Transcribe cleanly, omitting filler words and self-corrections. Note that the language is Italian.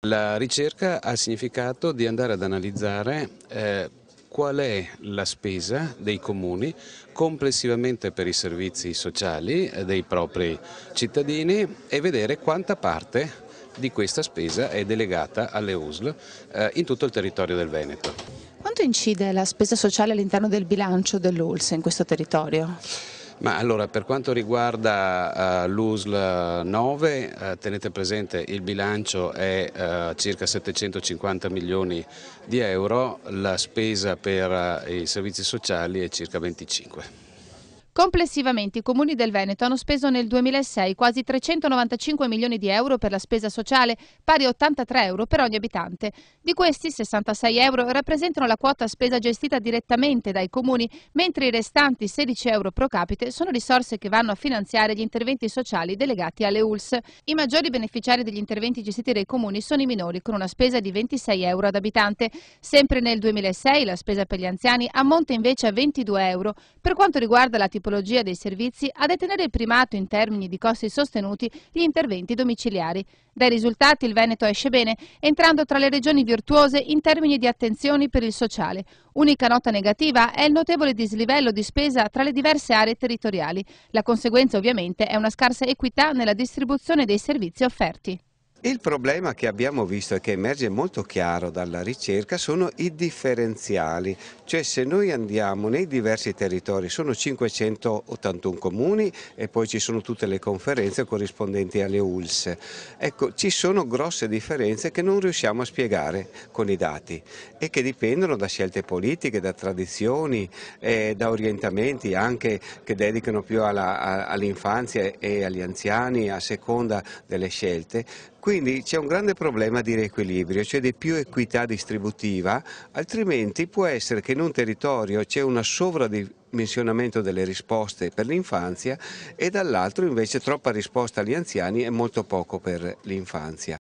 La ricerca ha il significato di andare ad analizzare qual è la spesa dei comuni complessivamente per i servizi sociali dei propri cittadini e vedere quanta parte di questa spesa è delegata alle USL in tutto il territorio del Veneto. Quanto incide la spesa sociale all'interno del bilancio dell'ULSS in questo territorio? Ma allora, per quanto riguarda l'USL 9, tenete presente il bilancio è circa 750 milioni di euro, la spesa per i servizi sociali è circa 25. Complessivamente i comuni del Veneto hanno speso nel 2006 quasi 395 milioni di euro per la spesa sociale, pari a 83 euro per ogni abitante. Di questi 66 euro rappresentano la quota spesa gestita direttamente dai comuni, mentre i restanti 16 euro pro capite sono risorse che vanno a finanziare gli interventi sociali delegati alle ULSS. I maggiori beneficiari degli interventi gestiti dai comuni sono i minori, con una spesa di 26 euro ad abitante. Sempre nel 2006 la spesa per gli anziani ammonta invece a 22 euro. Per quanto riguarda la tipologia dei servizi, a detenere il primato in termini di costi sostenuti gli interventi domiciliari. Dai risultati il Veneto esce bene, entrando tra le regioni virtuose in termini di attenzioni per il sociale. Unica nota negativa è il notevole dislivello di spesa tra le diverse aree territoriali. La conseguenza ovviamente è una scarsa equità nella distribuzione dei servizi offerti. Il problema che abbiamo visto e che emerge molto chiaro dalla ricerca sono i differenziali, cioè se noi andiamo nei diversi territori, sono 581 comuni e poi ci sono tutte le conferenze corrispondenti alle ULSS. Ecco, ci sono grosse differenze che non riusciamo a spiegare con i dati e che dipendono da scelte politiche, da tradizioni, da orientamenti anche che dedicano più all'infanzia e agli anziani a seconda delle scelte. Quindi c'è un grande problema di riequilibrio, cioè di più equità distributiva, altrimenti può essere che in un territorio c'è un sovradimensionamento delle risposte per l'infanzia e dall'altro invece troppa risposta agli anziani e molto poco per l'infanzia.